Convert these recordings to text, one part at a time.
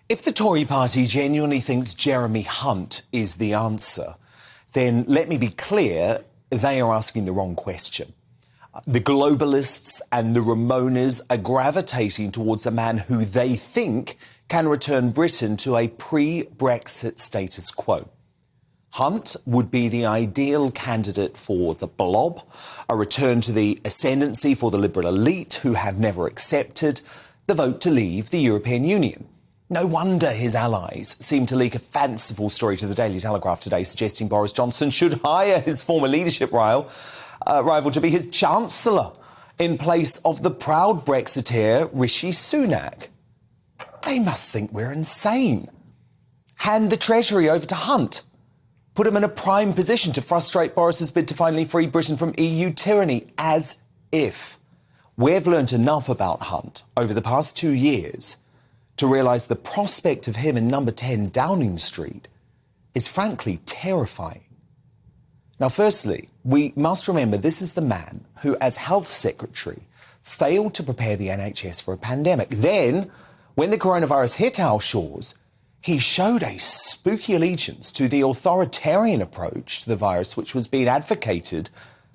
If the Tory party genuinely thinks Jeremy Hunt is the answer, then let me be clear, they are asking the wrong question. The globalists and the Ramonas are gravitating towards a man who they think can return Britain to a pre-Brexit status quo. Hunt would be the ideal candidate for the blob, a return to the ascendancy for the Liberal elite who have never accepted the vote to leave the European Union. No wonder his allies seem to leak a fanciful story to the Daily Telegraph today suggesting Boris Johnson should hire his former leadership rival to be his Chancellor in place of the proud Brexiteer Rishi Sunak. They must think we're insane. Hand the Treasury over to Hunt. Put him in a prime position to frustrate Boris's bid to finally free Britain from EU tyranny, as if. We've learnt enough about Hunt over the past 2 years to realise the prospect of him in number 10 Downing Street is frankly terrifying. Now, firstly, we must remember this is the man who, as Health Secretary, failed to prepare the NHS for a pandemic. Then, when the coronavirus hit our shores, he showed a spooky allegiance to the authoritarian approach to the virus which was being advocated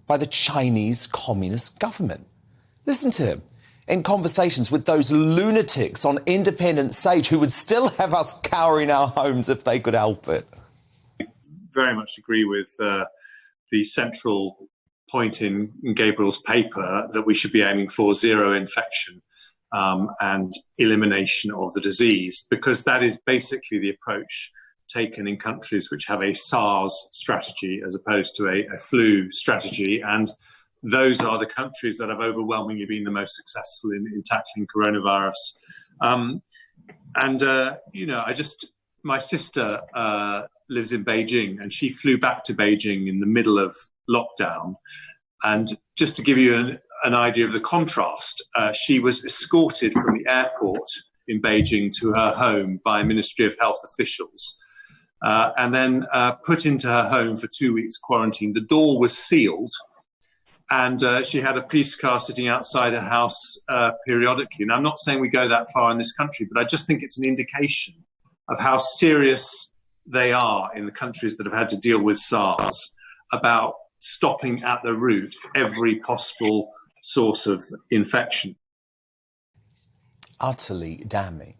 by the Chinese Communist government. Listen to him in conversations with those lunatics on Independent Sage who would still have us cowering our homes if they could help it. I very much agree with the central point in Gabriel's paper that we should be aiming for zero infection and elimination of the disease, because that is basically the approach taken in countries which have a SARS strategy as opposed to a flu strategy. And those are the countries that have overwhelmingly been the most successful in tackling coronavirus. My sister lives in Beijing, and she flew back to Beijing in the middle of lockdown. And just to give you an idea of the contrast, she was escorted from the airport in Beijing to her home by Ministry of Health officials, and then put into her home for 2 weeks quarantine. The door was sealed, and she had a police car sitting outside her house periodically. And I'm not saying we go that far in this country, but I just think it's an indication of how serious they are in the countries that have had to deal with SARS about stopping at the root every possible source of infection. Utterly damning.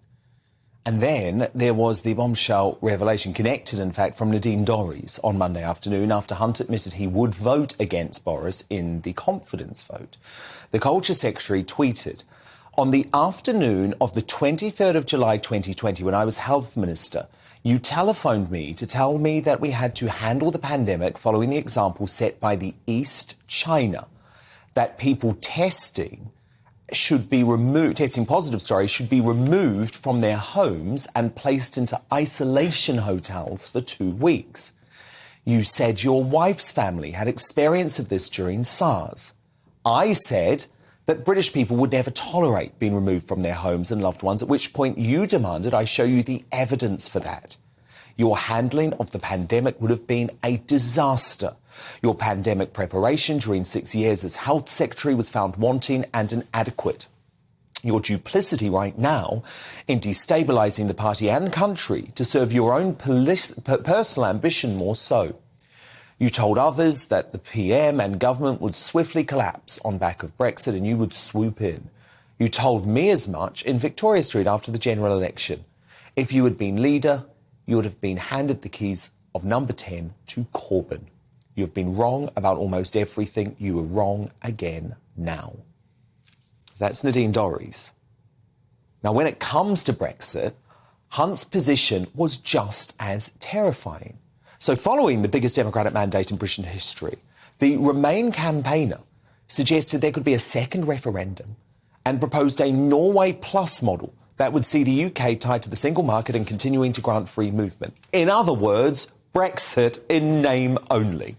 And then there was the bombshell revelation, connected, in fact, from Nadine Dorries on Monday afternoon after Hunt admitted he would vote against Boris in the confidence vote. The Culture Secretary tweeted, "On the afternoon of the 23rd of July 2020, when I was Health Minister, you telephoned me to tell me that we had to handle the pandemic following the example set by the East China, that people testing positive, should be removed from their homes and placed into isolation hotels for 2 weeks. You said your wife's family had experience of this during SARS. I said that British people would never tolerate being removed from their homes and loved ones, at which point you demanded I show you the evidence for that. Your handling of the pandemic would have been a disaster. Your pandemic preparation during 6 years as Health Secretary was found wanting and inadequate. Your duplicity right now in destabilising the party and country to serve your own personal ambition more so. You told others that the PM and government would swiftly collapse on back of Brexit and you would swoop in. You told me as much in Victoria Street after the general election. If you had been leader, you would have been handed the keys of number 10 to Corbyn. You've been wrong about almost everything. You were wrong again now." That's Nadine Dorries. Now, when it comes to Brexit, Hunt's position was just as terrifying. So following the biggest Democratic mandate in British history, the Remain campaigner suggested there could be a second referendum and proposed a Norway Plus model that would see the UK tied to the single market and continuing to grant free movement. In other words, Brexit in name only.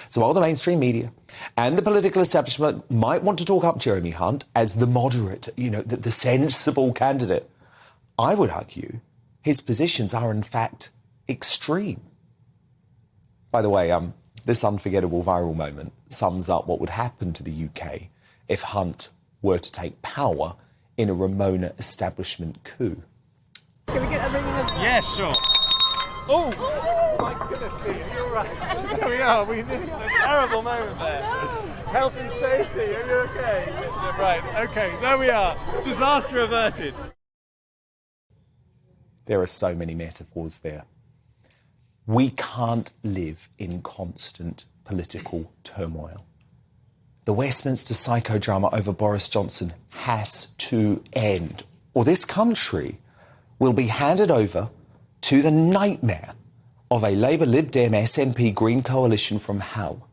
So while the mainstream media and the political establishment might want to talk up Jeremy Hunt as the moderate, the sensible candidate, I would argue his positions are in fact extreme. By the way, this unforgettable viral moment sums up what would happen to the UK if Hunt were to take power in a Ramona establishment coup. Can we get a ring of... Yeah, sure. Oh my goodness me, you're right. There we are, we nearly had a terrible moment there. Health and safety, are you okay? Right, okay, there we are. Disaster averted. There are so many metaphors there. We can't live in constant political turmoil. The Westminster psychodrama over Boris Johnson has to end, or this country will be handed over to the nightmare of a Labour, Lib Dem, SNP, Green coalition from hell.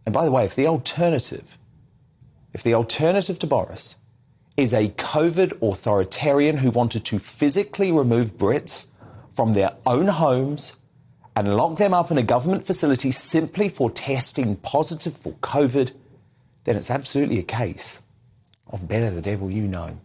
And by the way, if the alternative to Boris is a COVID authoritarian who wanted to physically remove Brits from their own homes and lock them up in a government facility simply for testing positive for COVID, then it's absolutely a case of better the devil you know.